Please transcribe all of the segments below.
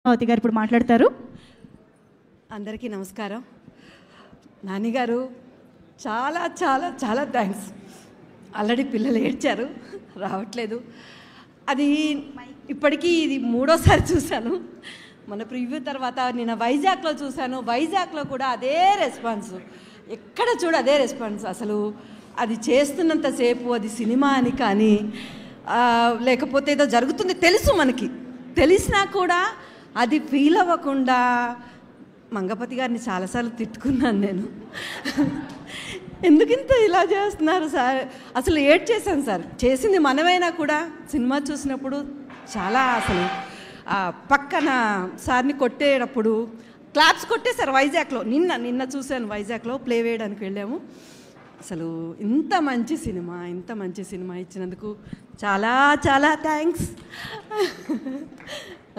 అవతి గారు ఇప్పుడు మాట్లాడతారు. అందరికీ నమస్కారం. నాన్నగారు చాలా చాలా చాలా థ్యాంక్స్. ఆల్రెడీ పిల్లలు ఏడ్చారు, రావట్లేదు. అది ఇప్పటికీ ఇది మూడోసారి చూశాను. మన ప్రివ్యూ తర్వాత నేను వైజాగ్లో చూశాను. వైజాగ్లో కూడా అదే రెస్పాన్స్, ఎక్కడ చూడ అదే రెస్పాన్స్. అసలు అది చేస్తున్నంతసేపు అది సినిమా అని కానీ లేకపోతే ఏదో జరుగుతుంది తెలుసు, మనకి తెలిసినా కూడా అది ఫీల్ అవ్వకుండా మంగపతి గారిని చాలాసార్లు తిట్టుకున్నాను నేను. ఎందుకింత ఇలా చేస్తున్నారు సార్, అసలు ఏడ్ చేశాను సార్. చేసింది మనమైనా కూడా సినిమా చూసినప్పుడు చాలా అసలు పక్కన సార్ని కొట్టేటప్పుడు క్లాప్స్ కొట్టేశారు వైజాగ్లో. నిన్న చూశాను, వైజాగ్లో ప్లే వేయడానికి వెళ్ళాము. అసలు ఇంత మంచి సినిమా ఇచ్చినందుకు చాలా చాలా థ్యాంక్స్.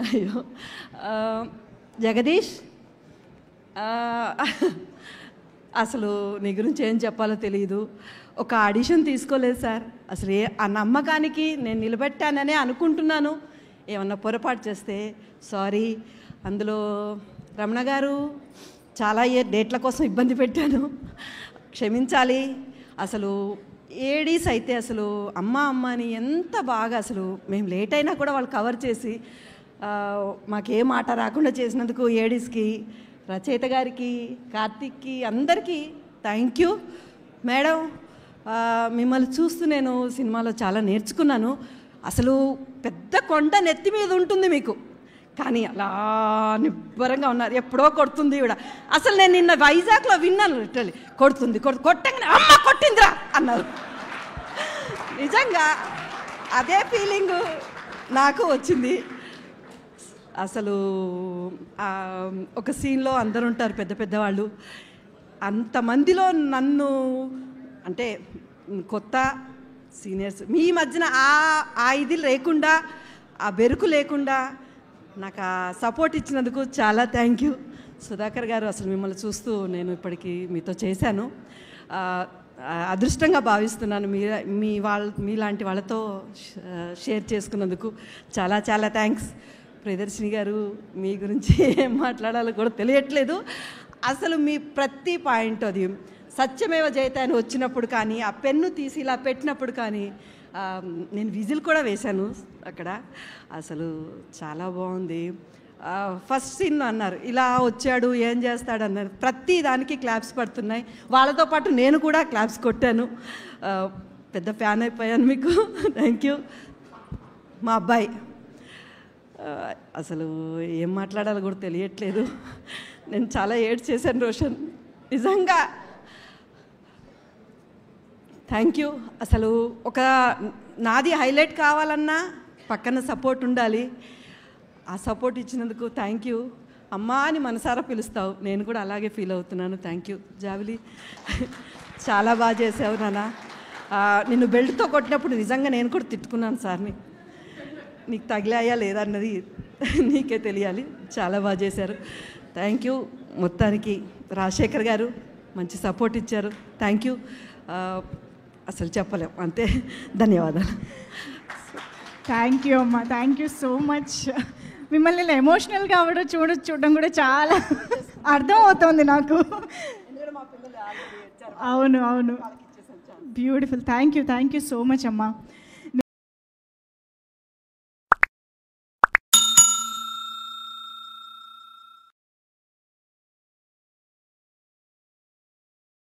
అయ్యో జగదీష్, అసలు నీ గురించి ఏం చెప్పాలో తెలియదు. ఒక ఆడిషన్ తీసుకోలేదు సార్. అసలు ఆ నమ్మకానికి నేను నిలబెట్టాననే అనుకుంటున్నాను. ఏమన్నా పొరపాటు చేస్తే సారీ. అందులో రమణ గారు చాలా డేట్ల కోసం ఇబ్బంది పెట్టాను, క్షమించాలి. అసలు ఏడీస్ అయితే అసలు అమ్మ అని ఎంత బాగా, అసలు మేము లేట్ అయినా కూడా వాళ్ళు కవర్ చేసి మాకే మాట రాకుండా చేసినందుకు ఏడీస్కి, రచయిత గారికి, కార్తిక్కి, అందరికీ థ్యాంక్ యూ. మేడం, మిమ్మల్ని చూస్తూ నేను సినిమాలో చాలా నేర్చుకున్నాను. అసలు పెద్ద కొండ నెత్తి మీద ఉంటుంది మీకు, కానీ అలా నిబ్బరంగా ఉన్నారు. ఎప్పుడో కొడుతుంది కూడా. అసలు నేను నిన్న వైజాగ్లో విన్నాను, లిటరలీ కొట్టంగానే అమ్మ కొట్టిందిరా అన్నారు. నిజంగా అదే ఫీలింగు నాకు వచ్చింది. అసలు ఒక సీన్లో అందరు ఉంటారు పెద్ద పెద్దవాళ్ళు, అంతమందిలో నన్ను అంటే కొత్త సీనియర్స్ మీ మధ్యన ఆ ఇది లేకుండా, ఆ బెరుకు లేకుండా నాకు ఆ సపోర్ట్ ఇచ్చినందుకు చాలా థ్యాంక్ యూ. సుధాకర్ గారు, అసలు మిమ్మల్ని చూస్తూ నేను ఇప్పటికీ మీతో చేశాను. అదృష్టంగా భావిస్తున్నాను. మీలాంటి వాళ్ళతో షేర్ చేసుకున్నందుకు చాలా చాలా థ్యాంక్స్. ప్రియదర్శిని గారు, మీ గురించి ఏం మాట్లాడాలో కూడా తెలియట్లేదు. అసలు మీ ప్రతి పాయింట్, అది సత్యమేవ జయతే అని వచ్చినప్పుడు కానీ, ఆ పెన్ను తీసి ఇలా పెట్టినప్పుడు కానీ, నేను విజిల్ కూడా వేశాను అక్కడ. అసలు చాలా బాగుంది. ఫస్ట్ సీన్ అన్నారు ఇలా వచ్చాడు ఏం చేస్తాడు అన్నారు. ప్రతి దానికి క్లాప్స్ పడుతున్నాయి. వాళ్ళతో పాటు నేను కూడా క్లాప్స్ కొట్టాను. పెద్ద ఫ్యాన్ అయిపోయాను మీకు. Thank you. మా అబ్బాయి, అసలు ఏం మాట్లాడాలో కూడా తెలియట్లేదు. నేను చాలా ఏడ్ చేశాను రోషన్, నిజంగా థ్యాంక్ యూ. అసలు ఒక నాది హైలైట్ కావాలన్నా పక్కన సపోర్ట్ ఉండాలి. ఆ సపోర్ట్ ఇచ్చినందుకు థ్యాంక్ యూ. అమ్మా అని మనసారా పిలుస్తావు, నేను కూడా అలాగే ఫీల్ అవుతున్నాను. Thank you. జావిలి, చాలా బాగా చేసావు నాన్న. నిన్ను బెల్ట్తో కొట్టినప్పుడు నిజంగా నేను కూడా తిట్టుకున్నాను సార్ని. నీకు తగిలాయా లేదన్నది నీకే తెలియాలి. చాలా బాగా చేశారు. Thank you. మొత్తానికి రాజశేఖర్ గారు మంచి సపోర్ట్ ఇచ్చారు. Thank you. అసలు చెప్పలేం, అంతే. ధన్యవాదాలు. థ్యాంక్ యూ అమ్మా, థ్యాంక్ యూ సో మచ్. మిమ్మల్ని ఇలా ఎమోషనల్గా చూడడం కూడా చాలా అర్థం అవుతుంది నాకు. అవును, beautiful. Thank you so much అమ్మా.